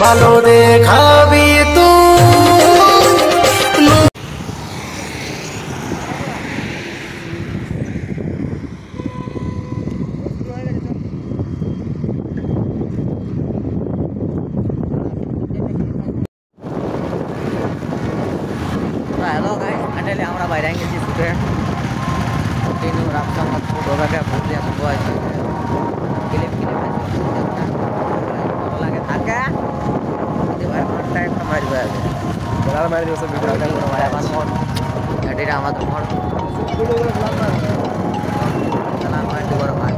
ভালো দেখাবি hello guys finally আমরা বাইরে গেছি শুটে কন্টিনিউ রাস্তা মত ফুট হবে কে বুঝিয়া শুভ আছে ক্লিপ আছে ভালো লাগে থাকে যদি ভাই ফার্স্ট টাইম মারবে আগে বলার মারি দিও সব ভিডিও এটা পুরো ভাই আমার মোড এডিটা আমাদের মোড চলা মার দি বড় ভাই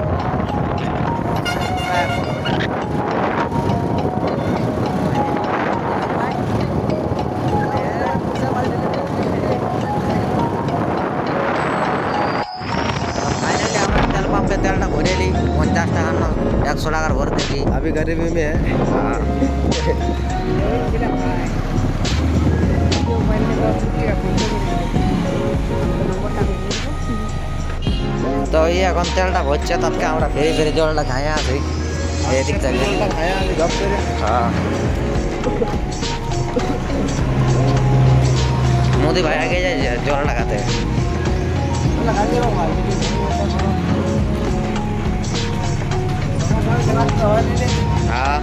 तेलटा भरेली 50 टाका ना 100 टाकार भर देगी अभी गरीबी में है। तो ये এখন তেলটা ভরছে ততকে আমরা ফেরি ফেরি জলটা খাইয়া আসি এই দিক থেকে खाया जब से হ্যাঁ মোদি ভাই আগে যায় জলটা খাতে हाँ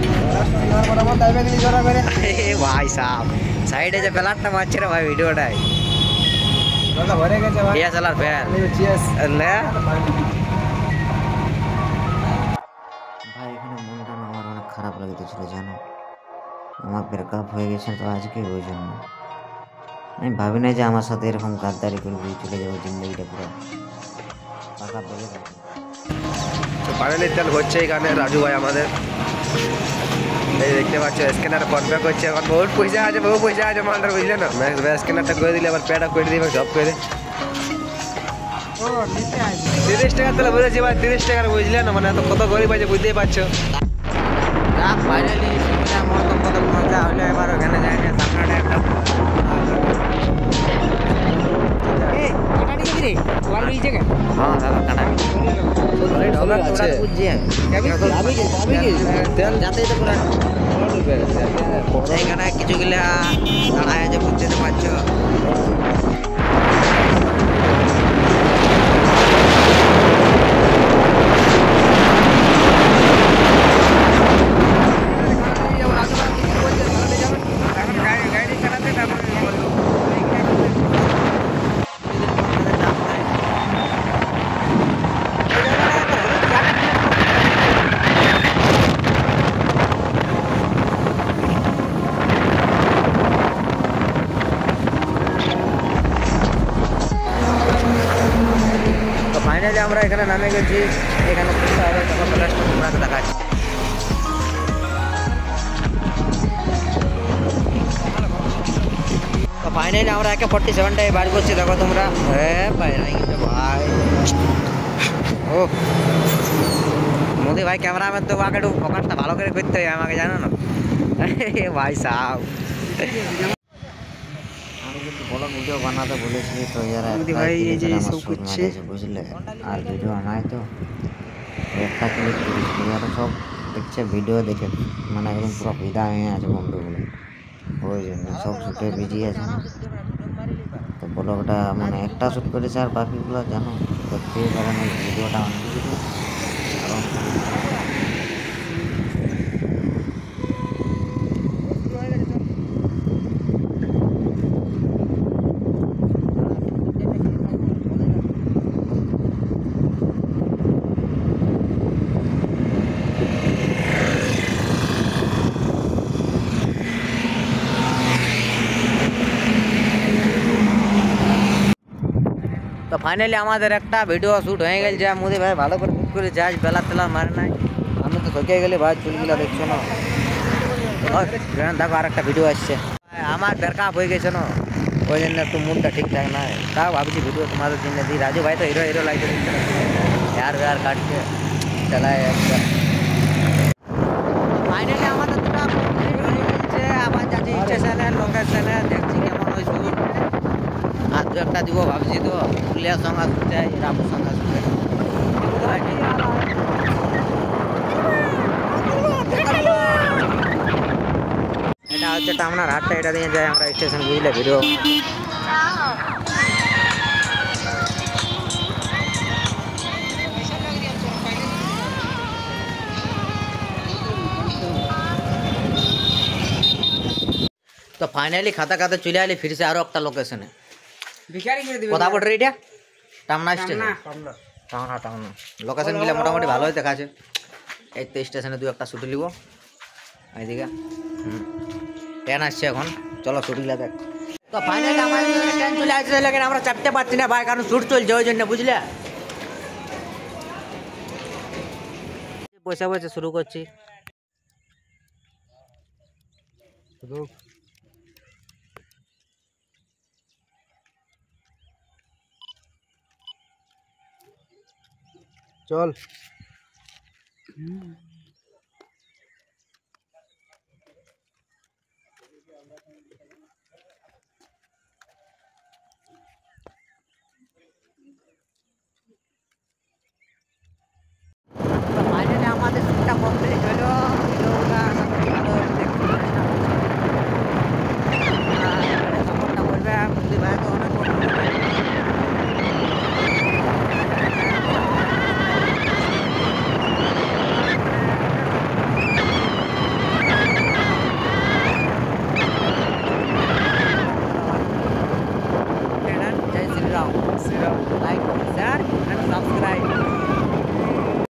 भाई साहब साइड है जो बेलाट मारছে রে ভাই ভিডিওটাই वाला भरे गए भाई ये चला फिर चीयर्स ले ভাই এখানে মনটা না আমার অনেক খারাপ লাগতেছিল জানো আমার ব্রেকআপ হয়ে গেছে তো আজকে ওই জন্য আমি ভাবি নাই যে আমার সাথে এরকম গাদ্দারি করে চলে যাবো জিন্দগিটা পুরো পাকা বেলে যাবে তো ফাইনালি তেল হচ্ছে এখানে রাজু ভাই আমাদের এই দেখতে পাচ্ছ স্ক্যানার কনফার্ম করছে এখন বহুত পয়সা আছে মালটার বুঝলে না স্ক্যানারটা করে দিলে আবার পেটা করে দিবে জব করে দে 30 টাকা তাহলে বলেছি ভাই 30 টাকার বুঝলে না মানে এত কত গরিব আছে বুঝতেই পারছো ফাইনালি সিমলা মোর তো কত মজা হলো এবার ওখানে যাই না সামনে একটা এই কাটা দিবি রে ওয়াল এই জায়গা হ্যাঁ দাদা কাটা ডলার পুরা বুঝিয়ে যাবি তেল যাতে তো পুরা এইখানে কিছু গিলা দাঁড়ায় যে বুঝতে পারছো ফাইনালি আমরা এখানে নামে গেছি এখানে পয়সা হবে তখন লাস্ট তোমাকে দেখাচ্ছি তো ফাইনালি আমরা একে 47 টাই বার করছি দেখো তোমরা হ্যাঁ ভাই ভাই ও মোদি ভাই ক্যামেরাম্যান তো আগে একটু ফোকাসটা ভালো করে করতে হয় আমাকে জানো না ভাই সাহেব বড় ভিডিও বানাতে বলেছি তো যারা ভাই এই যে সব করছে বুঝলে আর ভিডিও নাই তো একটা ক্লিক করেছি যারা সব দেখছে ভিডিও দেখে মানে একদম পুরো ভিড়া হয়ে আছে বন্ধুগুলো ওই জন্য সব শুটে বিজি আছে না তো ব্লগটা মানে একটা শ্যুট করেছে আর বাকিগুলো জানো দেখতেই পারে না ভিডিওটা অনেক ভিডিও কারণ তো ফাইনালি আমাদের একটা ভিডিও শ্যুট হয়ে গেল যা মোদি ভাই ভালো করে যাস বেলা তেলা মারে নাই আমি তো থকে গেলে ভাই চুলগুলা দেখছো না দেখো আর একটা ভিডিও আসছে আমার ব্রেকআপ হয়ে গেছে না ওই জন্য একটু মুডটা ঠিকঠাক না তাও ভাবছি ভিডিও তোমাদের জন্য দিই রাজু ভাই তো হিরো হিরো লাগছে यार यार কাটছে চালায় একটা ফাইনালি আমাদের দুটো ভিডিও হয়েছে আবার যাচ্ছি স্টেশনে লোকেশনে দেখছি কেমন হয়েছে আর দু একটা দিব ভাবছি তো পুলিয়ার সঙ্গে আসতে রামুর সঙ্গে আসতে এটা হচ্ছে টামনার হাটটা, এটা দিয়ে যাই আমরা স্টেশন, বুঝলে ভিডিও। তো ফাইনালি খাতা খাতে চলে আলি ফিরছে আরো একটা লোকেশনে। কথা বল রে এটা টামনা স্টেশন, টামনা টামনা লোকেশন গুলো মোটামুটি ভালোই দেখাচ্ছে। এই তো স্টেশনে 2 একটা ছুটি নিব এইদিকে। ট্রেন আসছে এখন, চলো ছুটিগুলা দেখ। তো ফাইনালি আমাদের ট্রেন চলে আসছে, লেকিন আমরা চাপতে পারছি না ভাই, কারণ ছুট চলছে ওই জন্য, বুঝলে। বসে বসে শুরু করছি। চল